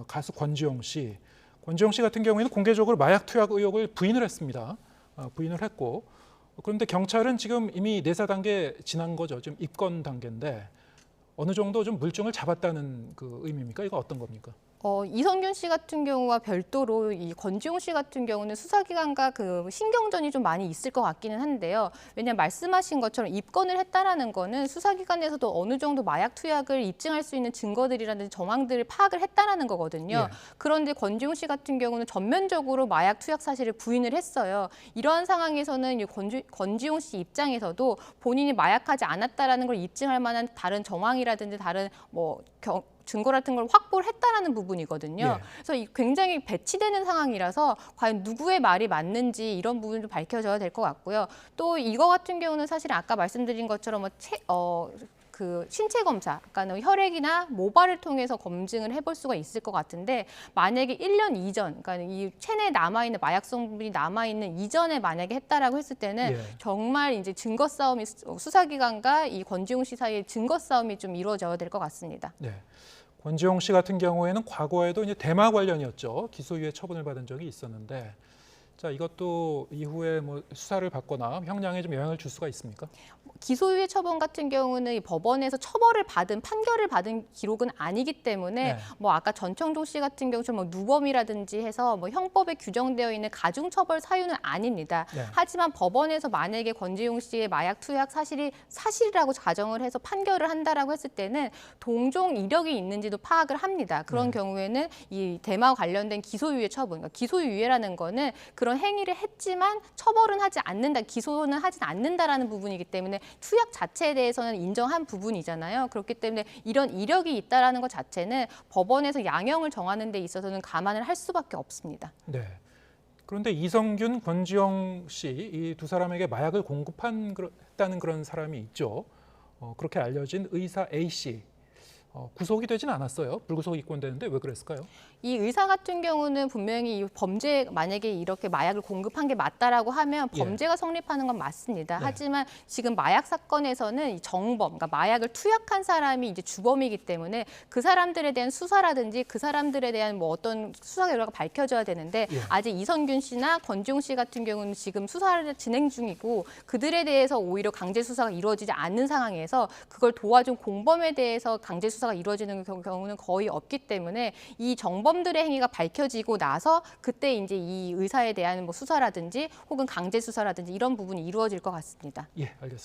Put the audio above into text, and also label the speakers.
Speaker 1: 가수 권지용 씨. 권지용 씨 같은 경우에는 공개적으로 마약 투약 의혹을 부인을 했습니다. 부인을 했고, 그런데 경찰은 지금 이미 내사 단계 지난 거죠. 지금 입건 단계인데 어느 정도 좀 물증을 잡았다는 그 의미입니까? 이거 어떤 겁니까?
Speaker 2: 이성균 씨 같은 경우와 별도로 이 권지용 씨 같은 경우는 수사기관과 그 신경전이 좀 많이 있을 것 같기는 한데요. 왜냐하면 말씀하신 것처럼 입건을 했다라는 거는 수사기관에서도 어느 정도 마약 투약을 입증할 수 있는 증거들이라든지 정황들을 파악을 했다라는 거거든요.
Speaker 1: 예.
Speaker 2: 그런데 권지용 씨 같은 경우는 전면적으로 마약 투약 사실을 부인을 했어요. 이러한 상황에서는 이 권지용 씨 입장에서도 본인이 마약하지 않았다라는 걸 입증할 만한 다른 정황이라든지 다른 증거 같은 걸 확보를 했다라는 부분이거든요.
Speaker 1: 예.
Speaker 2: 그래서 굉장히 배치되는 상황이라서 과연 누구의 말이 맞는지 이런 부분도 밝혀져야 될 것 같고요. 또 이거 같은 경우는 사실 아까 말씀드린 것처럼 그 신체 검사, 그러니까 혈액이나 모발을 통해서 검증을 해볼 수가 있을 것 같은데 만약에 1년 이전, 그러니까 이 체내에 남아있는 마약 성분이 남아있는 이전에 만약에 했다라고 했을 때는
Speaker 1: 예.
Speaker 2: 정말 이제 증거 싸움이 수사기관과 이 권지용 씨 사이의 증거 싸움이 좀 이루어져야 될 것 같습니다.
Speaker 1: 네. 권지용 씨 같은 경우에는 과거에도 이제 대마 관련이었죠. 기소유예 처분을 받은 적이 있었는데, 자 이것도 이후에 수사를 받거나 형량에 좀 영향을 줄 수가 있습니까?
Speaker 2: 기소유예 처분 같은 경우는 이 법원에서 처벌을 받은 판결을 받은 기록은 아니기 때문에
Speaker 1: 네.
Speaker 2: 아까 전청조 씨 같은 경우처럼 누범이라든지 해서 형법에 규정되어 있는 가중처벌 사유는 아닙니다.
Speaker 1: 네.
Speaker 2: 하지만 법원에서 만약에 권지용 씨의 마약 투약 사실이 사실이라고 가정을 해서 판결을 한다라고 했을 때는 동종 이력이 있는지도 파악을 합니다. 그런 경우에는 이 대마 관련된 기소유예 처분, 그러니까 기소유예라는 거는 그런 행위를 했지만 처벌은 하지 않는다, 기소는 하진 않는다라는 부분이기 때문에 투약 자체에 대해서는 인정한 부분이잖아요. 그렇기 때문에 이런 이력이 있다라는 것 자체는 법원에서 양형을 정하는 데 있어서는 감안을 할 수밖에 없습니다.
Speaker 1: 네. 그런데 이성균, 권지용 씨 이 두 사람에게 마약을 공급했다는 그런 사람이 있죠. 그렇게 알려진 의사 A 씨. 구속이 되진 않았어요. 불구속 입건되는데 왜 그랬을까요?
Speaker 2: 이 의사 같은 경우는 분명히 이 범죄, 만약에 이렇게 마약을 공급한 게 맞다라고 하면 범죄가 성립하는 건 맞습니다.
Speaker 1: 네.
Speaker 2: 하지만 지금 마약 사건에서는 이 정범, 그러니까 마약을 투약한 사람이 이제 주범이기 때문에 그 사람들에 대한 수사라든지 그 사람들에 대한 어떤 수사 결과가 밝혀져야 되는데 아직 이성균 씨나 권지용 씨 같은 경우는 지금 수사를 진행 중이고 그들에 대해서 오히려 강제 수사가 이루어지지 않는 상황에서 그걸 도와준 공범에 대해서 강제 수사가 이루어지는 경우는 거의 없기 때문에 이 정범들의 행위가 밝혀지고 나서 그때 이제 이 의사에 대한 수사라든지 혹은 강제 수사라든지 이런 부분이 이루어질 것 같습니다.
Speaker 1: 예, 알겠습니다.